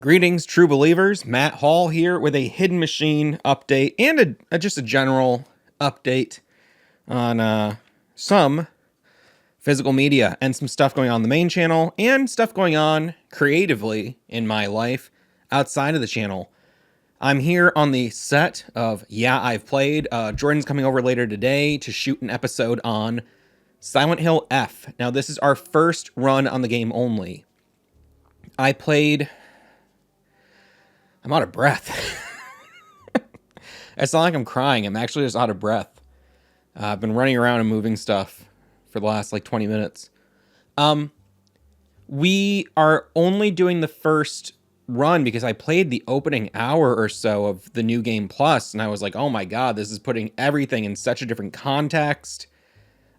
Greetings, true believers. Matt Hall here with a Hidden Machine update and just a general update on some physical media and some stuff going on the main channel and stuff going on creatively in my life outside of the channel. I'm here on the set of Yeah, I've Played. Jordan's coming over later today to shoot an episode on Silent Hill F. Now, this is our first run on the game only. I'm out of breath. It's not like I'm crying. I'm actually just out of breath. I've been running around and moving stuff for the last 20 minutes. We are only doing the first run because I played the opening hour or so of the New Game Plus, and I was like, oh my god, this is putting everything in such a different context.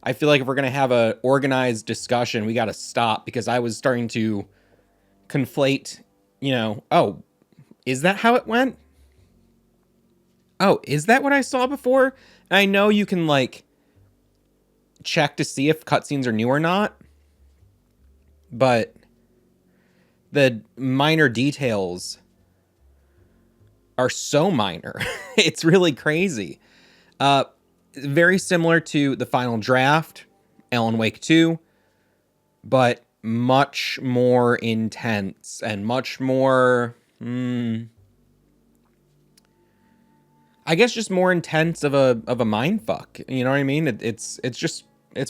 I feel like if we're going to have an organized discussion, we got to stop, because I was starting to conflate, oh, is that how it went? Oh, is that what I saw before? And I know you can, check to see if cutscenes are new or not, but the minor details are so minor. It's really crazy. Very similar to the final draft, Alan Wake 2, but much more intense and much more... I guess just more intense of a mind fuck. You know what I mean? It's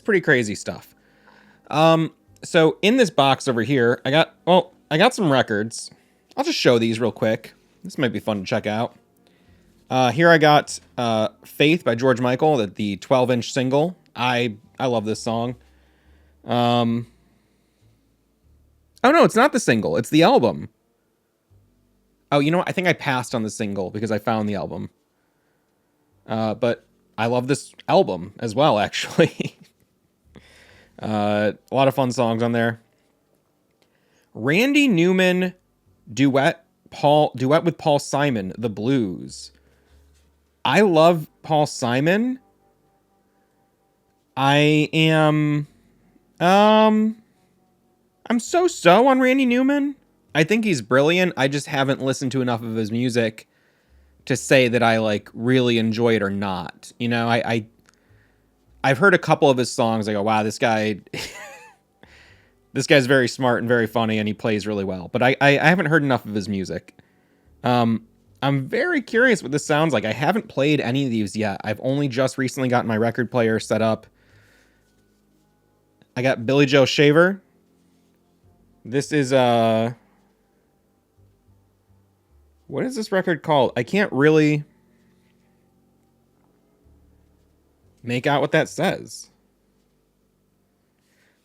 pretty crazy stuff. So in this box over here, I got some records. I'll just show these real quick. This might be fun to check out. Here I got Faith by George Michael, the 12-inch single. I love this song. Oh no, it's not the single. It's the album. Oh, you know what? I think I passed on the single because I found the album. But I love this album as well, actually. A lot of fun songs on there. Randy Newman duet with Paul Simon, The Blues. I love Paul Simon. I'm so on Randy Newman. I think he's brilliant. I just haven't listened to enough of his music to say that I really enjoy it or not. You know, I've heard a couple of his songs. I go, wow, this guy's very smart and very funny, and he plays really well. But I haven't heard enough of his music. I'm very curious what this sounds like. I haven't played any of these yet. I've only just recently gotten my record player set up. I got Billy Joe Shaver. This is what is this record called? I can't really make out what that says.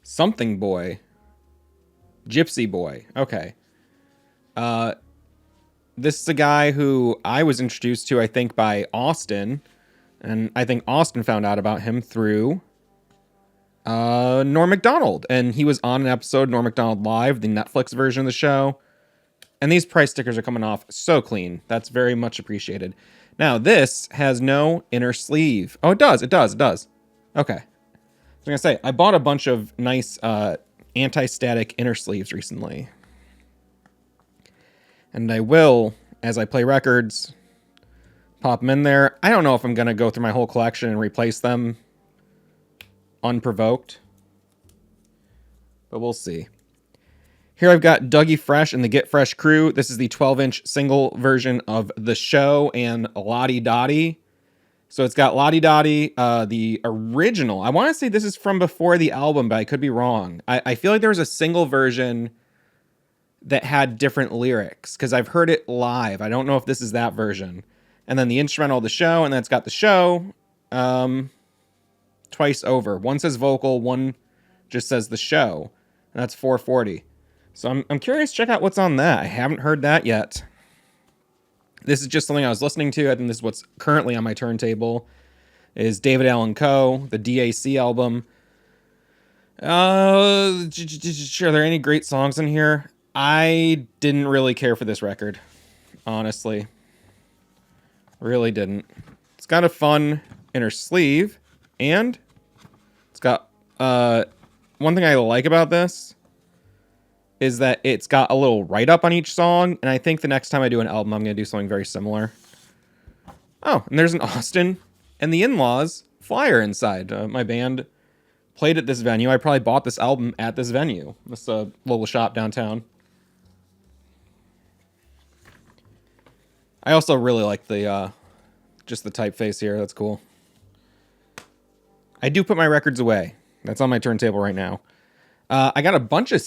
Something Boy. Gypsy Boy. Okay. This is a guy who I was introduced to, I think, by Austin. And I think Austin found out about him through Norm Macdonald. And he was on an episode of Norm Macdonald Live, the Netflix version of the show. And these price stickers are coming off so clean. That's very much appreciated. Now, this has no inner sleeve. Oh, it does. Okay. I was going to say, I bought a bunch of nice anti-static inner sleeves recently. And I will, as I play records, pop them in there. I don't know if I'm going to go through my whole collection and replace them unprovoked, but we'll see. Here I've got Dougie Fresh and the Get Fresh crew. This is the 12-inch single version of The Show and Lottie Dottie. So it's got Lottie Dottie, the original. I want to say this is from before the album, but I could be wrong. I feel like there was a single version that had different lyrics, because I've heard it live. I don't know if this is that version. And then the instrumental of The Show, and then it's got The Show twice over. One says vocal, one just says The Show. And that's $4.40. So I'm curious to check out what's on that. I haven't heard that yet. This is just something I was listening to. I think this is what's currently on my turntable. Is David Allan Coe, the DAC album. Are there any great songs in here? I didn't really care for this record, honestly. Really didn't. It's got a fun inner sleeve, and it's got one thing I like about this is that it's got a little write-up on each song, and I think the next time I do an album, I'm going to do something very similar. Oh, and there's an Austin and the In-Laws flyer inside. My band played at this venue. I probably bought this album at this venue. This local shop downtown. I also really like the just the typeface here. That's cool. I do put my records away. That's on my turntable right now. I got a bunch of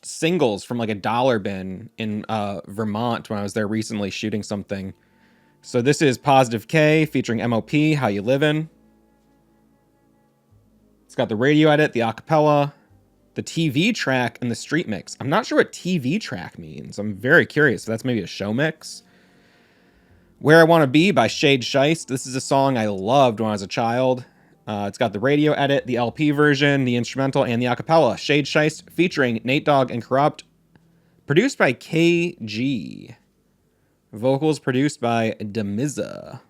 singles from like a dollar bin in Vermont when I was there recently shooting something. So this is Positive K featuring MOP, How You Livin'. It's got the radio edit, the acapella, the TV track, and the street mix. I'm not sure what TV track means. I'm very curious. So that's maybe a show mix. Where I Want to Be by Shade Scheist. This is a song I loved when I was a child. It's got the radio edit, the LP version, the instrumental, and the acapella. Shade Scheist featuring Nate Dogg and Corrupt. Produced by KG. Vocals produced by Demiza.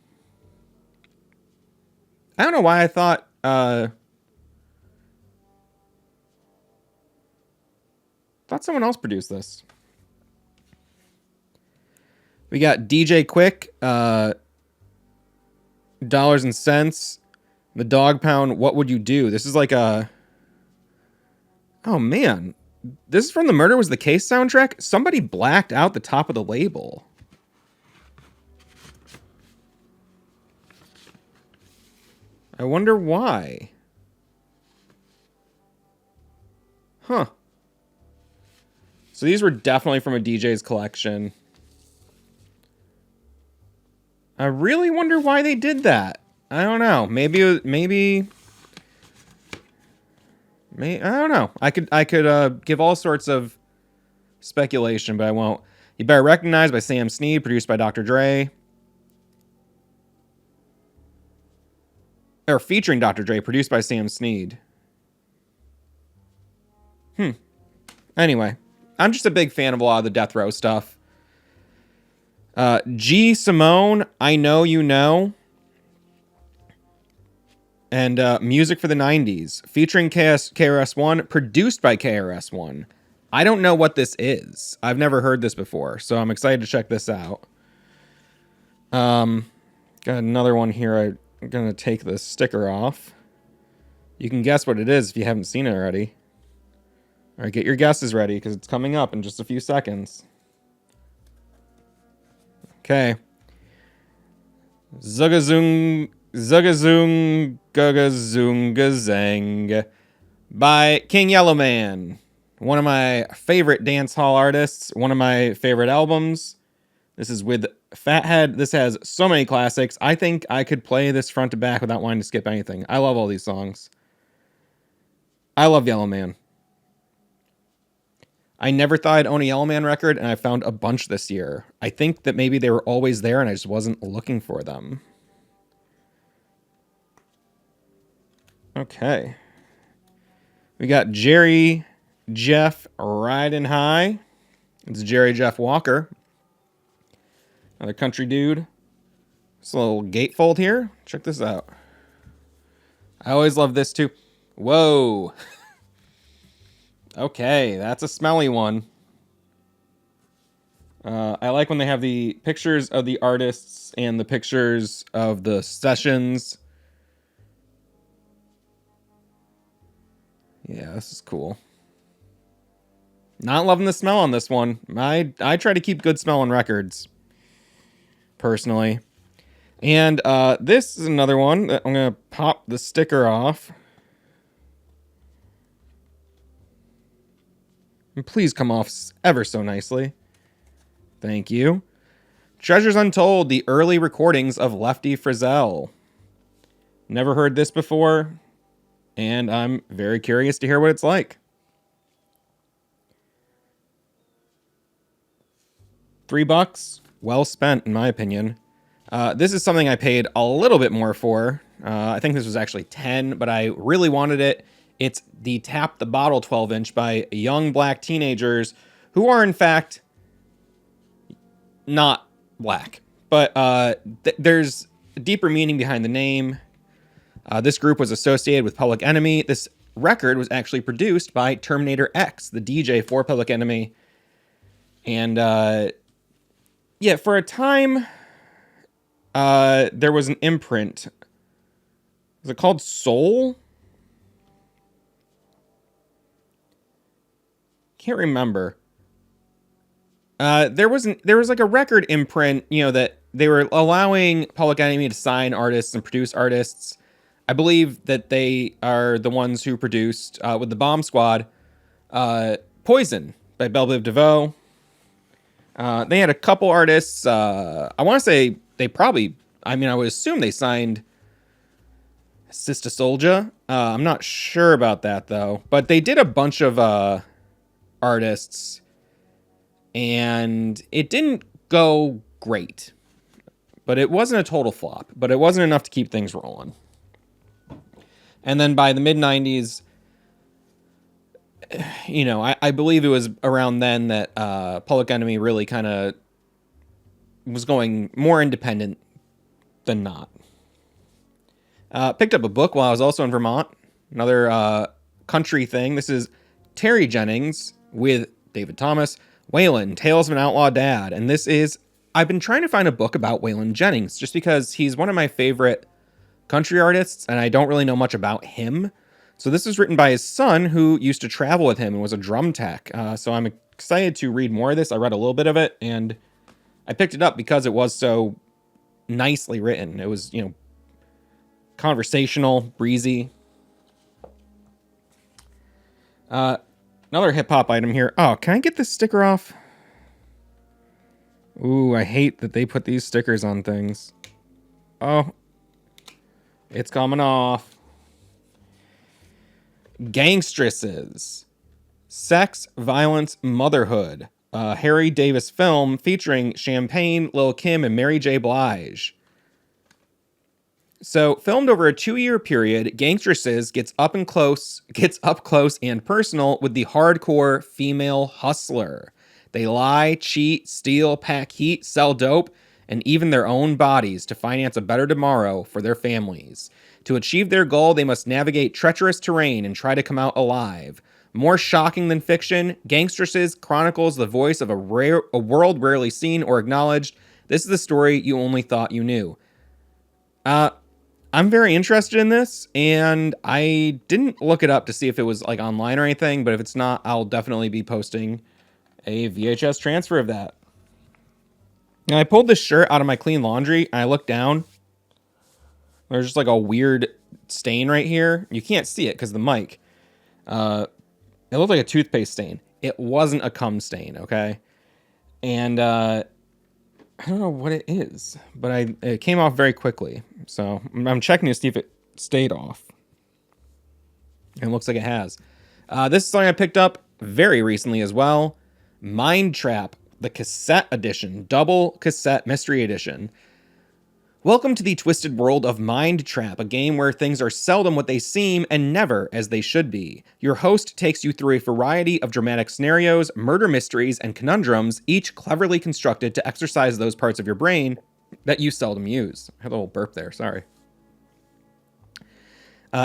I don't know why I thought... thought someone else produced this. We got DJ Quick, Dollars and Cents, The Dog Pound, What Would You Do? This is like a... Oh, man. This is from the Murder Was the Case soundtrack? Somebody blacked out the top of the label. I wonder why. Huh. So these were definitely from a DJ's collection. I really wonder why they did that. I don't know. Maybe I don't know. I could give all sorts of speculation, but I won't. You Better Recognize by Sam Snead, produced by Dr. Dre. Or featuring Dr. Dre, produced by Sam Snead. Anyway, I'm just a big fan of a lot of the Death Row stuff. G. Simone, I Know You Know. And Music for the 90s, featuring KRS-One, produced by KRS-One. I don't know what this is. I've never heard this before, so I'm excited to check this out. Got another one here. I'm going to take the sticker off. You can guess what it is if you haven't seen it already. All right, get your guesses ready, because it's coming up in just a few seconds. Okay. Zugazung Gugazungazang by King Yellowman. One of my favorite dance hall artists. One of my favorite albums. This is with Fathead. This has so many classics. I think I could play this front to back without wanting to skip anything. I love all these songs. I love Yellowman. I never thought I'd own a Yellowman record, and I found a bunch this year. I think that maybe they were always there, and I just wasn't looking for them. Okay. We got Jerry Jeff Riding High. It's Jerry Jeff Walker. Another country dude. This little gatefold here. Check this out. I always love this too. Whoa. Okay, that's a smelly one. I like when they have the pictures of the artists and the pictures of the sessions. Yeah, this is cool. Not loving the smell on this one. I try to keep good smelling records, personally. And this is another one that I'm going to pop the sticker off. And please come off ever so nicely. Thank you. Treasures Untold, the early recordings of Lefty Frizzell. Never heard this before, and I'm very curious to hear what it's like. $3, well spent in my opinion. This is something I paid a little bit more for. I think this was actually 10, but I really wanted it. It's the Tap the Bottle 12-inch by young black teenagers who are, in fact, not black. But there's a deeper meaning behind the name. This group was associated with Public Enemy. This record was actually produced by Terminator X, the DJ for Public Enemy. And yeah, for a time, there was an imprint. Was it called Soul? Can't remember. There was like a record imprint, that they were allowing Public Enemy to sign artists and produce artists. I believe that they are the ones who produced, with the Bomb Squad, Poison by Belle Biv DeVoe. They had a couple artists. I want to say they probably, I would assume they signed Sista Soldier. I'm not sure about that, though. But they did a bunch of artists, and it didn't go great. But it wasn't a total flop. But it wasn't enough to keep things rolling. And then by the mid-90s, I believe it was around then that Public Enemy really kind of was going more independent than not. Picked up a book while I was also in Vermont. Another country thing. This is Terry Jennings with David Thomas. Waylon, Tales of an Outlaw Dad. And this is... I've been trying to find a book about Waylon Jennings just because he's one of my favorite country artists, and I don't really know much about him. So this was written by his son, who used to travel with him and was a drum tech. So I'm excited to read more of this. I read a little bit of it, and I picked it up because it was so nicely written. It was, conversational, breezy. Another hip-hop item here. Oh, can I get this sticker off? Ooh, I hate that they put these stickers on things. Oh, it's coming off. Gangstresses. Sex, Violence, Motherhood. A Harry Davis film featuring Champagne, Lil' Kim, and Mary J. Blige. So, filmed over a 2-year period, Gangstresses gets up close and personal with the hardcore female hustler. They lie, cheat, steal, pack heat, sell dope, and even their own bodies to finance a better tomorrow for their families. To achieve their goal, they must navigate treacherous terrain and try to come out alive. More shocking than fiction, Gangstresses chronicles the voice of a world rarely seen or acknowledged. This is the story you only thought you knew. I'm very interested in this, and I didn't look it up to see if it was like online or anything, but if it's not, I'll definitely be posting a VHS transfer of that. Now, I pulled this shirt out of my clean laundry, and I looked down. There's just like a weird stain right here. You can't see it because of the mic. It looked like a toothpaste stain. It wasn't a cum stain, okay? And I don't know what it is, but it came off very quickly. So I'm checking to see if it stayed off. And it looks like it has. This is something I picked up very recently as well. Mind Trap, the cassette edition, double cassette mystery edition. Welcome to the twisted world of Mind Trap, a game where things are seldom what they seem and never as they should be. Your host takes you through a variety of dramatic scenarios, murder mysteries, and conundrums, each cleverly constructed to exercise those parts of your brain that you seldom use. I had a little burp there, sorry.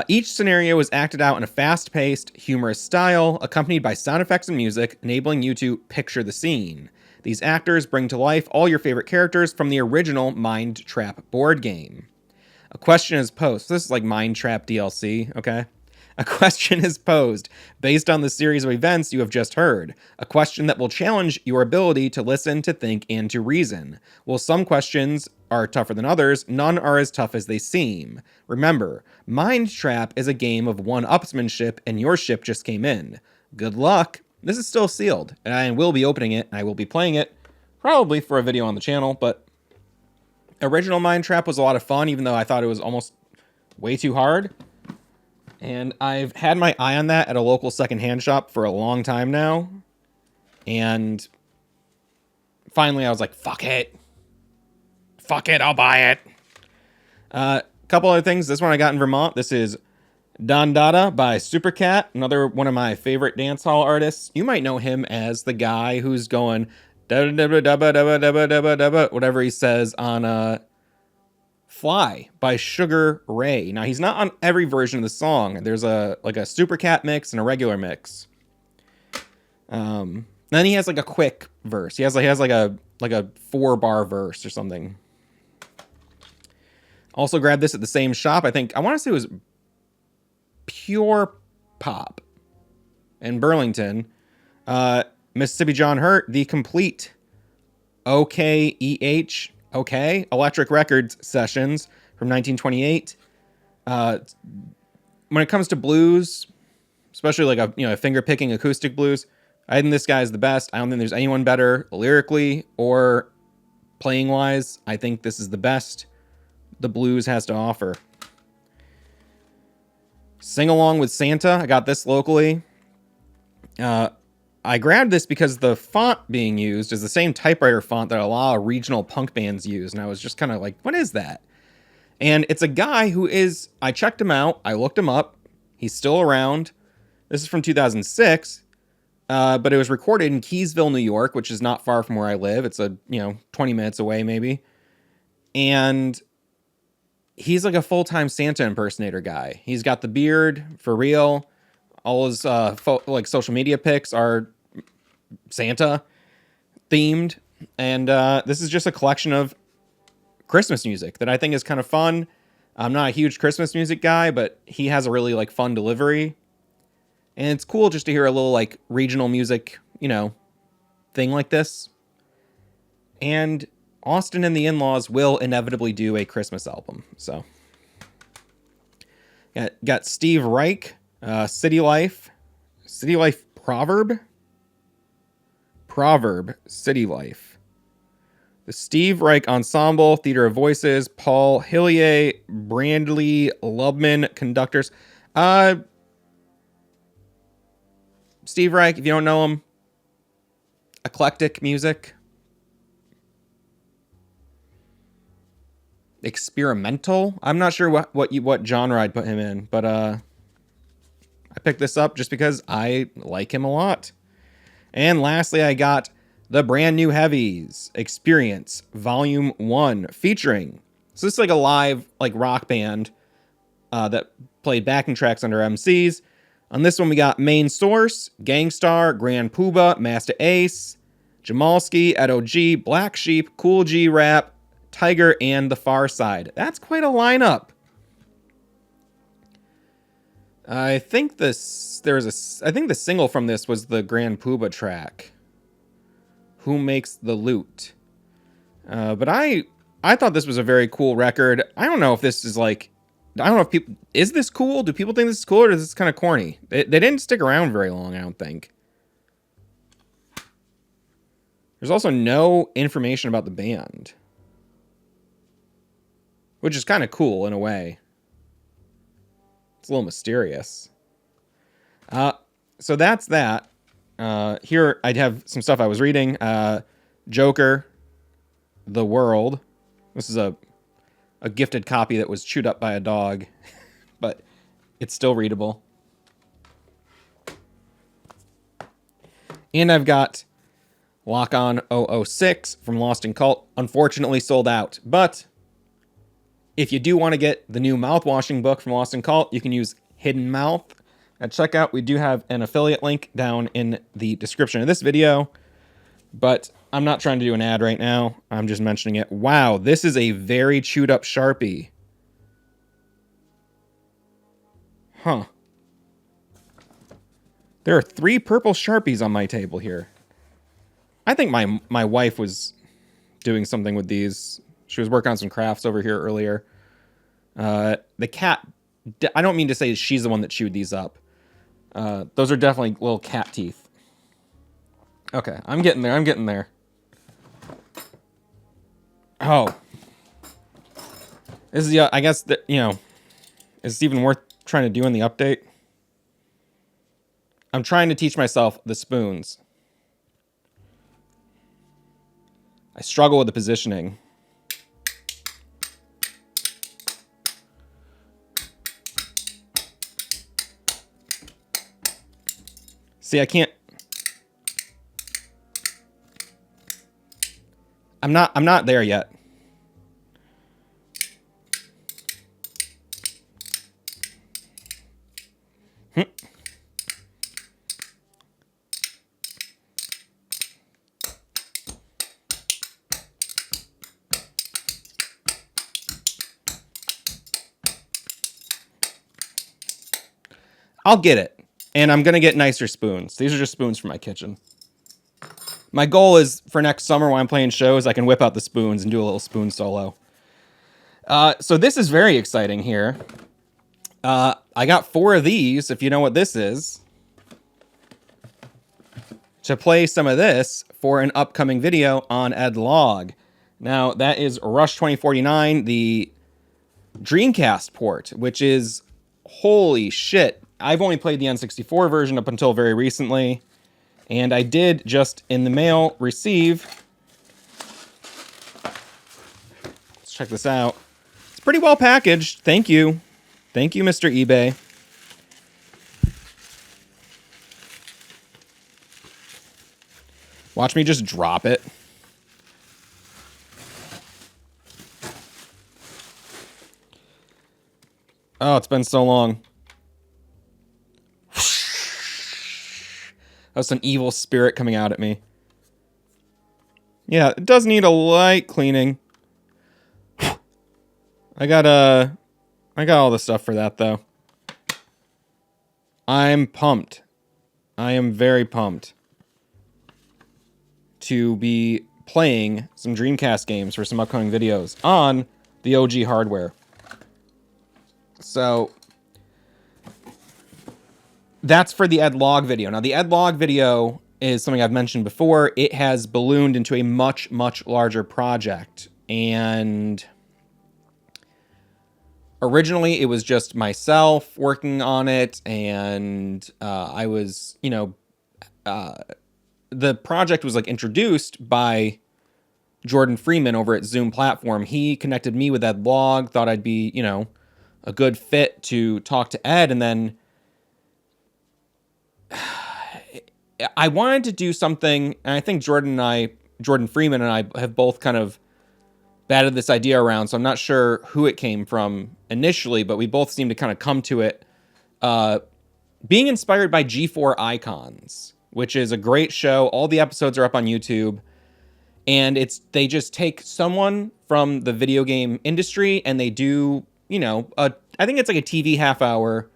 Each scenario is acted out in a fast-paced, humorous style, accompanied by sound effects and music, enabling you to picture the scene. These actors bring to life all your favorite characters from the original Mind Trap board game. A question is posed. This is like Mind Trap DLC, okay? A question is posed based on the series of events you have just heard. A question that will challenge your ability to listen, to think, and to reason. While some questions are tougher than others, none are as tough as they seem. Remember, Mind Trap is a game of one-upsmanship, and your ship just came in. Good luck! This is still sealed, and I will be opening it, and I will be playing it, probably for a video on the channel, but original Mind Trap was a lot of fun, even though I thought it was almost way too hard. And I've had my eye on that at a local secondhand shop for a long time now. And finally I was like, fuck it. Fuck it, I'll buy it. Couple other things. This one I got in Vermont. This is Don Dada by Supercat, another one of my favorite dancehall artists. You might know him as the guy who's going whatever he says on Fly by Sugar Ray. Now, he's not on every version of the song. There's a Super Cat mix and a regular mix. Then he has like a quick verse. He has like a 4-bar verse or something. Also grabbed this at the same shop. I want to say it was Pure Pop in Burlington. Mississippi John Hurt, the complete OKEH Electric Records sessions from 1928. When it comes to blues, especially like a finger picking acoustic blues, I think this guy is the best. I don't think there's anyone better lyrically or playing wise. I think this is the best the blues has to offer. Sing Along with Santa. I got this locally. I grabbed this because the font being used is the same typewriter font that a lot of regional punk bands use. And I was just kind of like, what is that? And it's a guy who is, I checked him out. I looked him up. He's still around. This is from 2006. But it was recorded in Keysville, New York, which is not far from where I live. It's 20 minutes away maybe. And he's like a full-time Santa impersonator guy. He's got the beard for real. All his social media pics are Santa themed. And this is just a collection of Christmas music that I think is kind of fun. I'm not a huge Christmas music guy, but he has a really fun delivery. And it's cool just to hear a little regional music, thing like this. And Austin and the In-Laws will inevitably do a Christmas album. So got Steve Reich, City Life Proverb, City Life. The Steve Reich Ensemble, Theater of Voices, Paul Hillier, Brandley Lubman, conductors. Steve Reich, if you don't know him, eclectic music. Experimental. I'm not sure what genre I'd put him in, but I picked this up just because I like him a lot. And lastly, I got the Brand New Heavies Experience Volume 1 featuring. So this is like a live rock band that played backing tracks under MCs. On this one, we got Main Source, Gangstar, Grand Puba, Master Ace, Jamalski, Edo G, Black Sheep, Cool G Rap, Tiger, and The Far Side. That's quite a lineup. I think the single from this was the Grand Puba track. Who Makes the Loot? But I thought this was a very cool record. I don't know if this is I don't know if people... Is this cool? Do people think this is cool, or is this kind of corny? They didn't stick around very long, I don't think. There's also no information about the band. Which is kind of cool, in a way. It's a little mysterious. So that's that. Here, I'd have some stuff I was reading. Joker, The World. This is a gifted copy that was chewed up by a dog, but it's still readable. And I've got Lock On 006 from Lost in Cult. Unfortunately sold out, but if you do want to get the new Mouthwashing book from Lost in Cult, you can use Hidden Mouth at checkout. We do have an affiliate link down in the description of this video, but I'm not trying to do an ad right now. I'm just mentioning it. Wow, this is a very chewed up Sharpie. Huh. There are 3 purple Sharpies on my table here. I think my wife was doing something with these. She was working on some crafts over here earlier. The cat, I don't mean to say she's the one that chewed these up. Those are definitely little cat teeth. Okay, I'm getting there. Oh. This is, I guess, is it even worth trying to do in the update? I'm trying to teach myself the spoons. I struggle with the positioning. See, I can't. I'm not there yet. I'll get it. And I'm going to get nicer spoons. These are just spoons for my kitchen. My goal is for next summer when I'm playing shows, I can whip out the spoons and do a little spoon solo. So this is very exciting here. I got 4 of these, if you know what this is, to play some of this for an upcoming video on Edlog. Now, that is Rush 2049, the Dreamcast port, which is, holy shit. I've only played the N64 version up until very recently, and I did just in the mail receive, let's check this out. It's pretty well packaged. Thank you. Thank you, Mr. eBay. Watch me just drop it. Oh, it's been so long. That was some evil spirit coming out at me. Yeah, it does need a light cleaning. I got all the stuff for that, though. I'm pumped. I am very pumped to be playing some Dreamcast games for some upcoming videos on the OG hardware. So that's for the Edlog video. Now, the Edlog video is something I've mentioned before. It has ballooned into a much, much larger project. And originally, it was just myself working on it. And I was, you know, the project was like introduced by Jordan Freeman over at Zoom Platform. He connected me with Edlog, thought I'd be, you know, a good fit to talk to Ed, and then I wanted to do something, and I think Jordan Freeman and I have both kind of batted this idea around, so I'm not sure who it came from initially, but we both seem to kind of come to it being inspired by G4 Icons, which is a great show. All the episodes are up on YouTube, and they just take someone from the video game industry and they do, you know, I think it's like a TV half-hour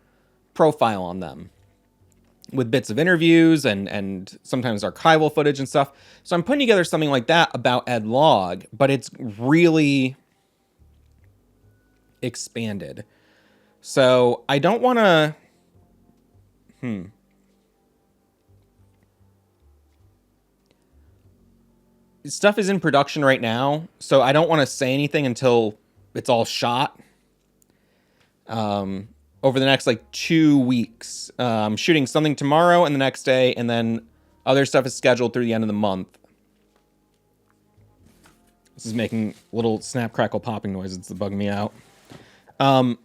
profile on them with bits of interviews and sometimes archival footage and stuff. So I'm putting together something like that about Edlog, but it's really expanded. So I don't want to... Stuff is in production right now, so I don't want to say anything until it's all shot. Over the next, like, 2 weeks. I'm shooting something tomorrow and the next day, and then other stuff is scheduled through the end of the month. This is making little snap, crackle, popping noises. It's bugging me out. Yeah,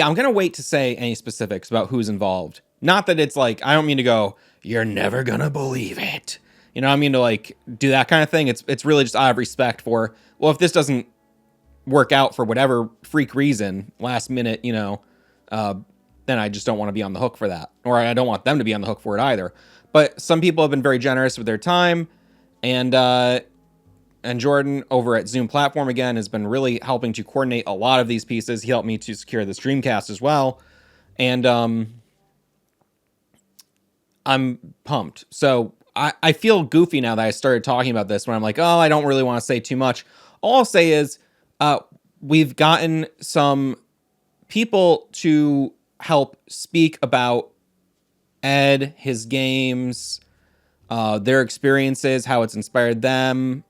I'm going to wait to say any specifics about who's involved. Not that it's like, I don't mean to go, you're never going to believe it. You know, I mean to, like, do that kind of thing. It's really just out of respect for, well, if this doesn't work out for whatever freak reason, last minute, you know, then I just don't want to be on the hook for that. Or I don't want them to be on the hook for it either. But some people have been very generous with their time. And Jordan over at Zoom Platform, again, has been really helping to coordinate a lot of these pieces. He helped me to secure this Dreamcast as well. And I'm pumped. So I feel goofy now that I started talking about this when I'm like, oh, I don't really want to say too much. All I'll say is we've gotten some people to help speak about Ed, his games, their experiences, how it's inspired them.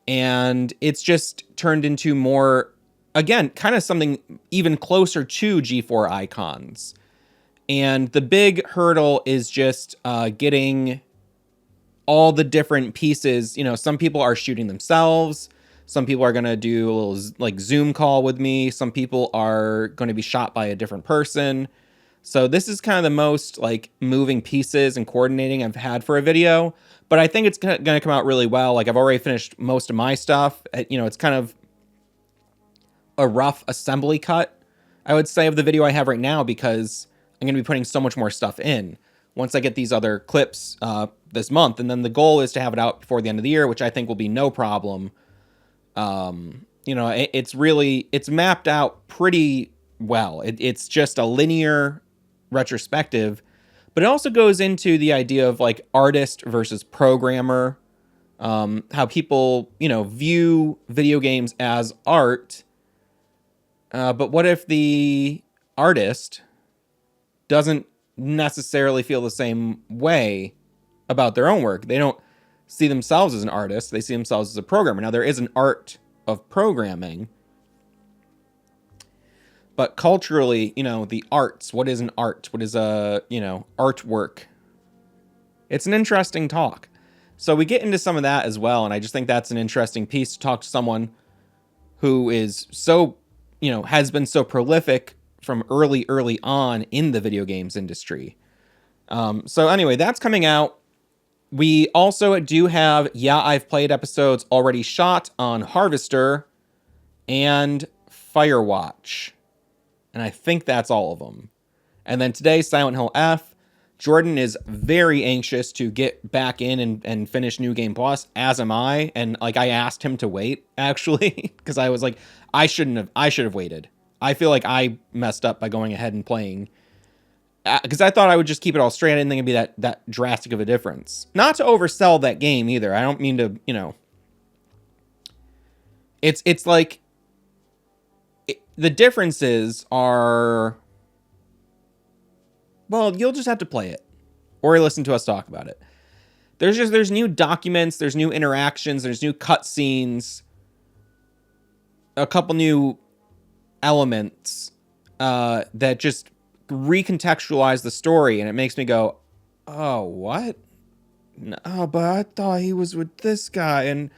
And it's just turned into more, again, kind of something even closer to G4 Icons. And the big hurdle is just getting all the different pieces. You know, some people are shooting themselves. Some people are going to do a little like Zoom call with me. Some people are going to be shot by a different person. So this is kind of the most like moving pieces and coordinating I've had for a video, but I think it's going to come out really well. Like I've already finished most of my stuff. You know, it's kind of a rough assembly cut, I would say, of the video I have right now, because I'm going to be putting so much more stuff in once I get these other clips this month. And then the goal is to have it out before the end of the year, which I think will be no problem. You know, it's mapped out pretty well. It's just a linear retrospective, but it also goes into the idea of like artist versus programmer, how people, view video games as art. But what if the artist doesn't necessarily feel the same way about their own work? They don't see themselves as an artist. They see themselves as a programmer. Now, there is an art of programming, but culturally, the arts, what is an art? What is a, artwork? It's an interesting talk. So we get into some of that as well, and I just think that's an interesting piece to talk to someone who is so, has been so prolific from early on in the video games industry. So anyway, that's coming out. We also do have I've Played episodes already shot on Harvester and Firewatch. And I think that's all of them. And then today, Silent Hill F. Jordan is very anxious to get back in and finish New Game Plus, as am I. And like, I asked him to wait, actually, because I was like, I should have waited. I feel like I messed up by going ahead and playing, because I thought I would just keep it all straight. I didn't think it'd be that drastic of a difference. Not to oversell that game either. I don't mean to, it's like, the differences are, well, you'll just have to play it or listen to us talk about it. There's new documents, there's new interactions, there's new cutscenes, a couple new elements that just recontextualize the story, and it makes me go, oh, what? No, but I thought he was with this guy,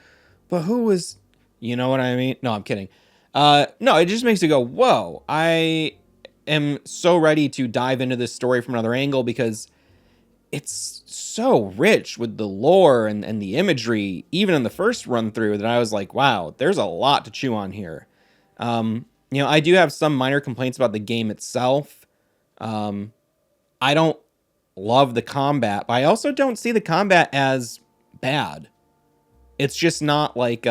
but who was, you know what I mean? No, I'm kidding. No, it just makes you go, whoa, I am so ready to dive into this story from another angle, because it's so rich with the lore and the imagery, even in the first run through, that I was like, wow, there's a lot to chew on here. I do have some minor complaints about the game itself. I don't love the combat, but I also don't see the combat as bad. It's just not like,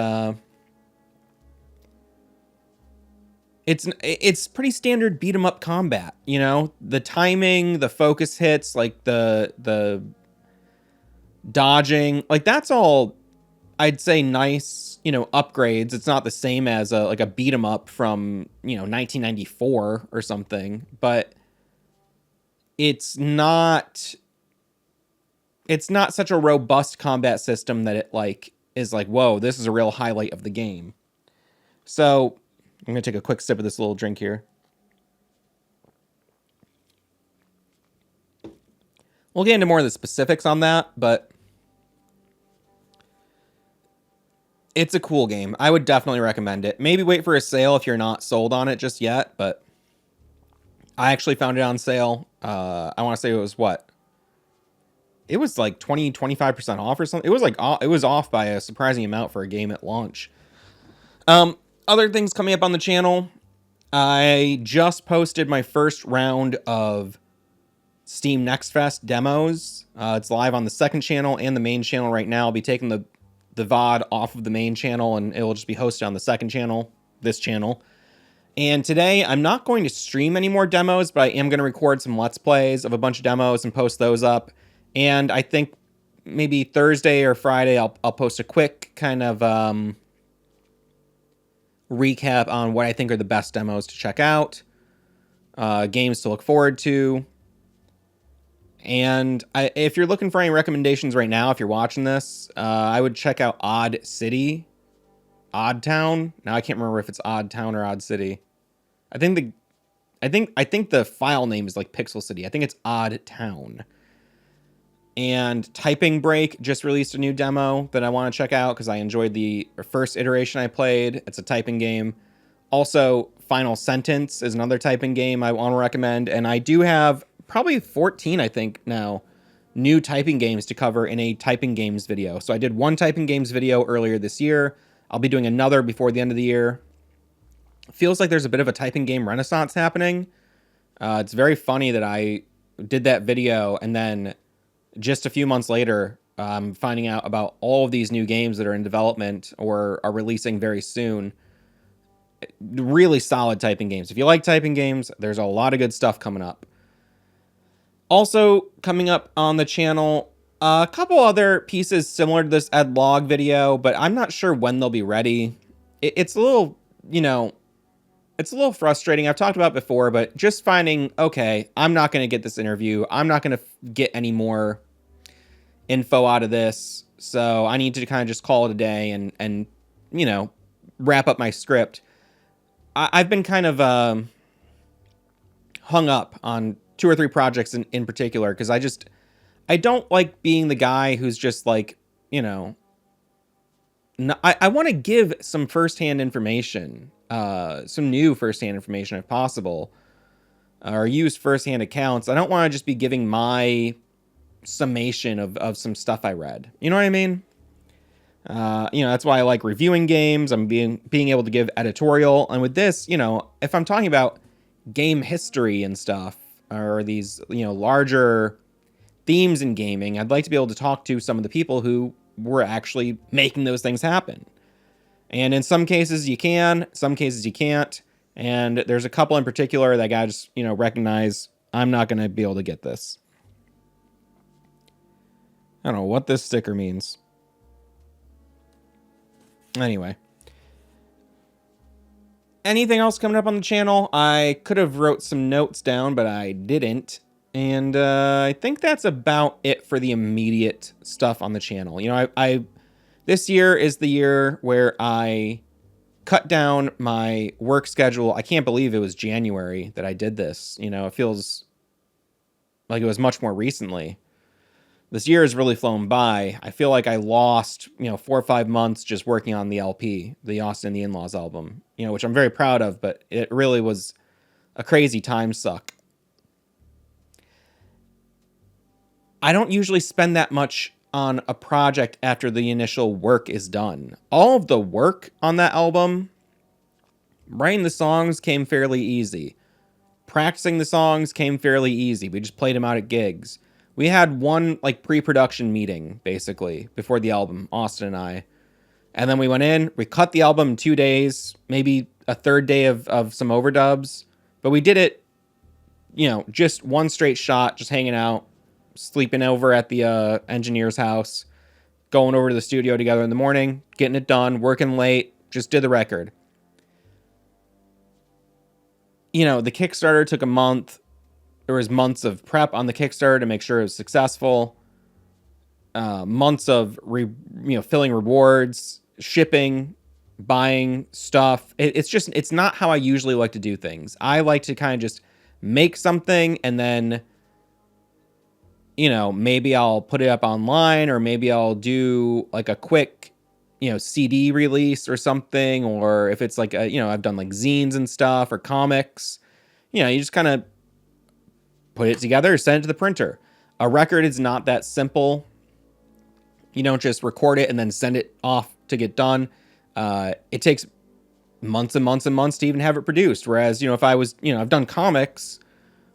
it's pretty standard beat 'em up combat, the timing, the focus hits, like the dodging, like that's all I'd say nice, upgrades. It's not the same as a beat 'em up from, 1994 or something, but it's not such a robust combat system that it like is like, whoa, this is a real highlight of the game. So I'm going to take a quick sip of this little drink here. We'll get into more of the specifics on that, but it's a cool game. I would definitely recommend it. Maybe wait for a sale if you're not sold on it just yet, but I actually found it on sale. I want to say it was what? It was like 25% off or something. It was off by a surprising amount for a game at launch. Other things coming up on the channel. I just posted my first round of Steam Next Fest demos. It's live on the second channel and the main channel right now. I'll be taking the VOD off of the main channel, and it will just be hosted on the second channel, this channel. And today, I'm not going to stream any more demos, but I am going to record some Let's Plays of a bunch of demos and post those up. And I think maybe Thursday or Friday, I'll post a quick kind of recap on what I think are the best demos to check out, games to look forward to. And if you're looking for any recommendations right now, if you're watching this, I would check out Odd City, Odd Town. Now I can't remember if it's Odd Town or Odd City. I think the file name is like Pixel City. I think it's Odd Town. And Typing Break just released a new demo that I want to check out because I enjoyed the first iteration I played. It's a typing game. Also, Final Sentence is another typing game I want to recommend. And I do have probably 14, I think, now, new typing games to cover in a typing games video. So I did one typing games video earlier this year. I'll be doing another before the end of the year. Feels like there's a bit of a typing game renaissance happening. It's very funny that I did that video and then just a few months later, finding out about all of these new games that are in development or are releasing very soon. Really solid typing games. If you like typing games, there's a lot of good stuff coming up. Also coming up on the channel, a couple other pieces similar to this Ed Log video, but I'm not sure when they'll be ready. It's a little, it's a little frustrating. I've talked about it before, but just finding, okay, I'm not going to get this interview. I'm not going to get any more info out of this. So I need to kind of just call it a day and wrap up my script. I've been kind of hung up on 2 or 3 projects in particular because I don't like being the guy who's just like, I want to give some firsthand information, some new firsthand information if possible, or use firsthand accounts. I don't want to just be giving my summation of some stuff I read. You know what I mean? That's why I like reviewing games. I'm being able to give editorial. And with this, if I'm talking about game history and stuff, or these, larger themes in gaming, I'd like to be able to talk to some of the people who were actually making those things happen. And in some cases you can, some cases you can't. And there's a couple in particular that I gotta just, recognize I'm not going to be able to get this. I don't know what this sticker means. Anyway. Anything else coming up on the channel? I could have wrote some notes down, but I didn't. And I think that's about it for the immediate stuff on the channel. This year is the year where I cut down my work schedule. I can't believe it was January that I did this. It feels like it was much more recently. This year has really flown by. I feel like I lost, 4 or 5 months just working on the LP, the Austin and the In-Laws album, which I'm very proud of, but it really was a crazy time suck. I don't usually spend that much on a project after the initial work is done. All of the work on that album, writing the songs came fairly easy. Practicing the songs came fairly easy. We just played them out at gigs. We had one pre-production meeting basically before the album, Austin and I. And then we went in, we cut the album in 2 days, maybe a third day of some overdubs. But we did it, just one straight shot, just hanging out, sleeping over at the engineer's house, going over to the studio together in the morning, getting it done, working late, just did the record. The Kickstarter took a month. There was months of prep on the Kickstarter to make sure it was successful. Months of filling rewards, shipping, buying stuff. It's not how I usually like to do things. I like to kind of just make something and then, maybe I'll put it up online, or maybe I'll do a quick, CD release or something. Or if it's I've done zines and stuff or comics, you just kind of put it together, send it to the printer. A record is not that simple. You don't just record it and then send it off to get done. It takes months and months and months to even have it produced. Whereas, if I was, I've done comics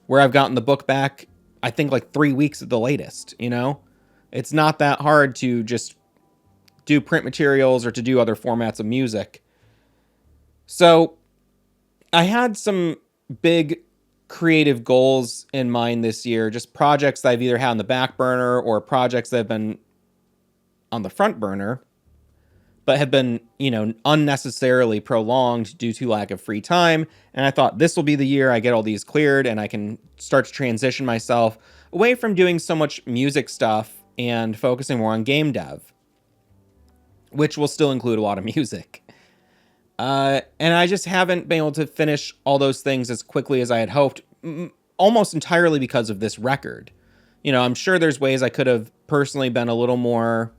where I've gotten the book back, I think 3 weeks at the latest, It's not that hard to just do print materials or to do other formats of music. So I had some big creative goals in mind this year, just projects that I've either had on the back burner or projects that have been on the front burner, but have been, unnecessarily prolonged due to lack of free time. And I thought this will be the year I get all these cleared and I can start to transition myself away from doing so much music stuff and focusing more on game dev, which will still include a lot of music. And I just haven't been able to finish all those things as quickly as I had hoped, almost entirely because of this record. I'm sure there's ways I could have personally been a little more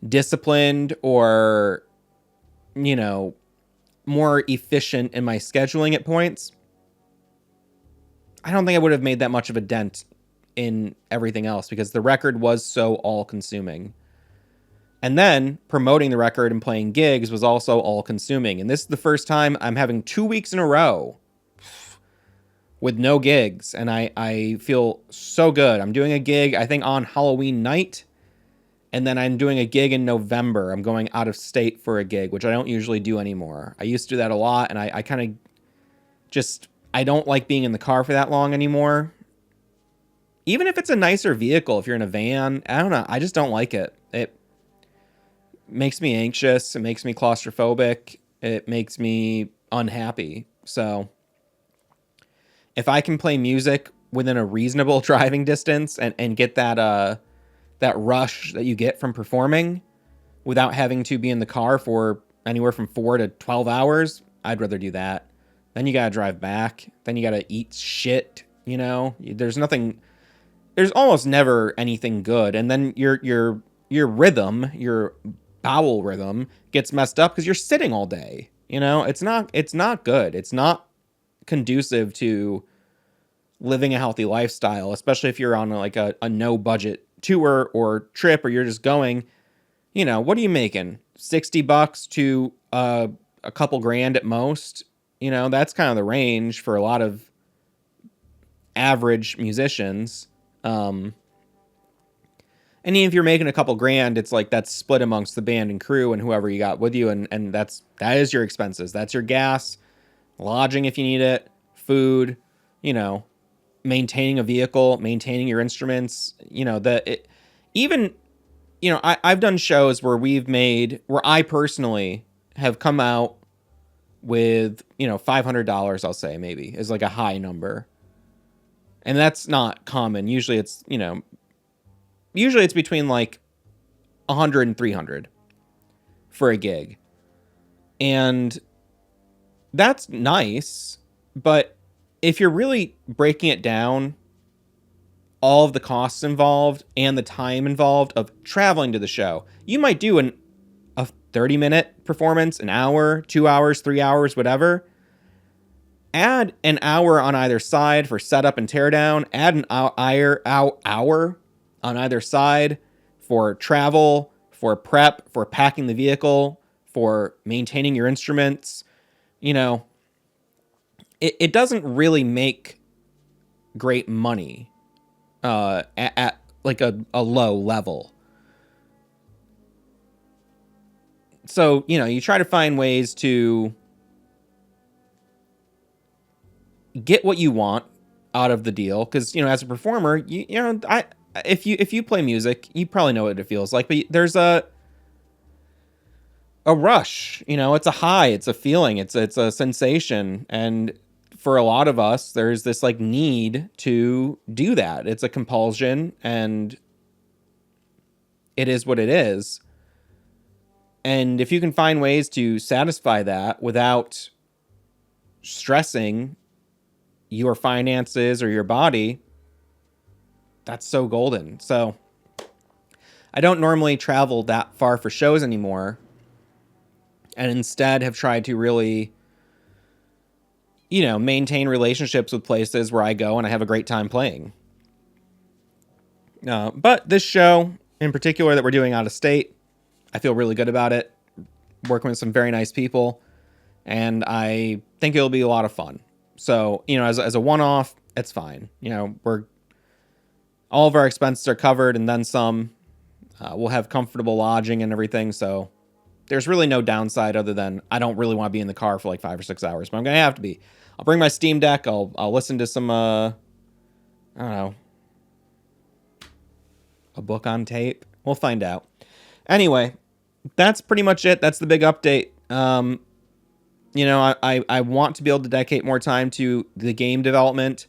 disciplined or, more efficient in my scheduling at points. I don't think I would have made that much of a dent in everything else because the record was so all-consuming. And then promoting the record and playing gigs was also all-consuming. And this is the first time I'm having 2 weeks in a row with no gigs. And I feel so good. I'm doing a gig, I think, on Halloween night. And then I'm doing a gig in November. I'm going out of state for a gig, which I don't usually do anymore. I used to do that a lot, and I kind of just, I don't like being in the car for that long anymore. Even if it's a nicer vehicle, if you're in a van, I don't know. I just don't like it. It makes me anxious. It makes me claustrophobic. It makes me unhappy. So if I can play music within a reasonable driving distance and get that rush that you get from performing without having to be in the car for anywhere from 4 to 12 hours, I'd rather do that. Then you gotta drive back. Then you gotta eat shit. There's almost never anything good. And then your rhythm, your bowel rhythm gets messed up because you're sitting all day. It's not good. It's not conducive to living a healthy lifestyle, especially if you're on like a no budget tour or trip, or you're just going, what are you making? $60 to a couple grand at most. That's kind of the range for a lot of average musicians. And even if you're making a couple grand, it's like that's split amongst the band and crew and whoever you got with you, and that is your expenses. That's your gas, lodging if you need it, food, maintaining a vehicle, maintaining your instruments. I've done shows where where I personally have come out with, $500, I'll say, maybe, is like a high number. And that's not common. Usually it's between like 100 and 300 for a gig. And that's nice, but if you're really breaking it down, all of the costs involved and the time involved of traveling to the show, you might do a 30-minute performance, an hour, 2 hours, 3 hours, whatever. Add an hour on either side for setup and teardown. Add an hour on either side for travel, for prep, for packing the vehicle, for maintaining your instruments. It doesn't really make great money at like a low level. So, you try to find ways to get what you want out of the deal. Because, as a performer, if you play music, you probably know what it feels like. But there's a rush, it's a high, it's a feeling, it's a sensation. And for a lot of us, there's this like need to do that. It's a compulsion, and it is what it is. And if you can find ways to satisfy that without stressing your finances or your body, that's so golden. So I don't normally travel that far for shows anymore, and instead have tried to really, maintain relationships with places where I go and I have a great time playing. But this show in particular that we're doing out of state, I feel really good about it. Working with some very nice people, and I think it'll be a lot of fun. So, as a one-off, it's fine. All of our expenses are covered and then some. We'll have comfortable lodging and everything, so there's really no downside other than I don't really want to be in the car for like 5 or 6 hours, but I'm going to have to be. I'll bring my Steam Deck. I'll listen to some, I don't know, a book on tape. We'll find out. Anyway, that's pretty much it. That's the big update. I want to be able to dedicate more time to the game development.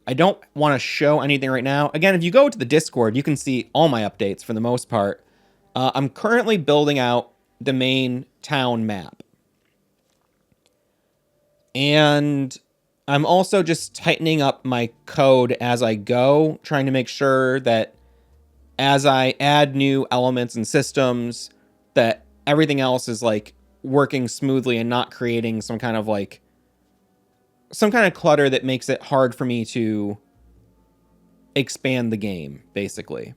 I don't want to show anything right now. Again, if you go to the Discord, you can see all my updates for the most part. I'm currently building out the main town map. And I'm also just tightening up my code as I go, trying to make sure that as I add new elements and systems, that everything else is like working smoothly and not creating some kind of clutter that makes it hard for me to expand the game, basically.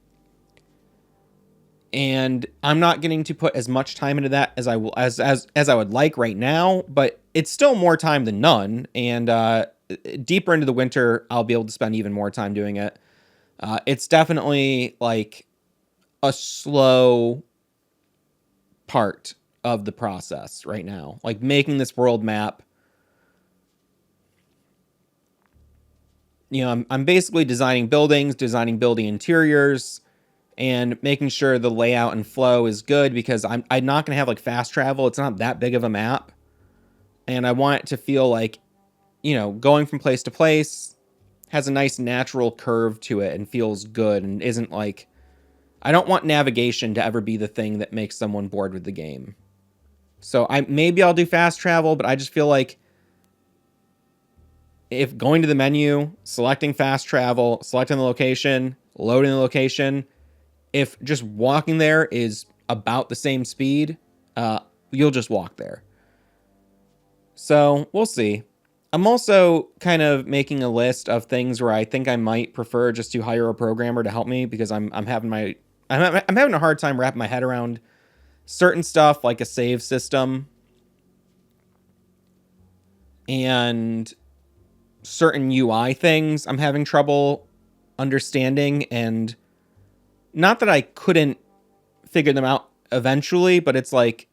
And I'm not getting to put as much time into that as I would like right now, but it's still more time than none. And deeper into the winter, I'll be able to spend even more time doing it. It's definitely like a slow part of the process right now. Like making this world map. You know, I'm basically designing building interiors, and making sure the layout and flow is good, because I'm not going to have like fast travel. It's not that big of a map. And I want it to feel like, you know, going from place to place has a nice natural curve to it and feels good, and isn't like, I don't want navigation to ever be the thing that makes someone bored with the game. So maybe I'll do fast travel, but I just feel like if going to the menu, selecting fast travel, selecting the location, loading the location, if just walking there is about the same speed, you'll just walk there. So we'll see. I'm also kind of making a list of things where I think I might prefer just to hire a programmer to help me, because I'm having a hard time wrapping my head around certain stuff, like a save system and certain UI things I'm having trouble understanding. And not that I couldn't figure them out eventually, but it's like,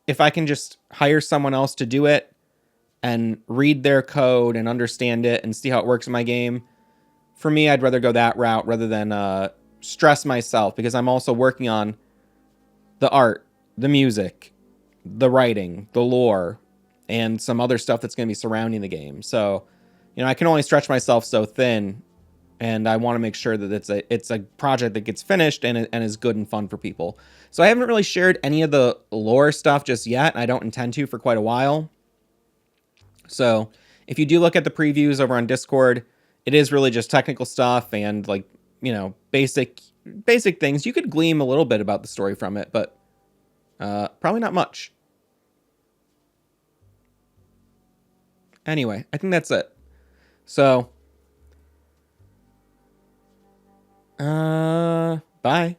if I can just hire someone else to do it and read their code and understand it and see how it works in my game, for me, I'd rather go that route rather than stress myself, because I'm also working on the art, the music, the writing, the lore, and some other stuff that's going to be surrounding the game. So, you know, I can only stretch myself so thin, and I want to make sure that it's a project that gets finished and is good and fun for people. So I haven't really shared any of the lore stuff just yet, and I don't intend to for quite a while. So if you do look at the previews over on Discord, it is really just technical stuff and, like, you know, basic things. You could glean a little bit about the story from it, but probably not much. Anyway, I think that's it. So, bye.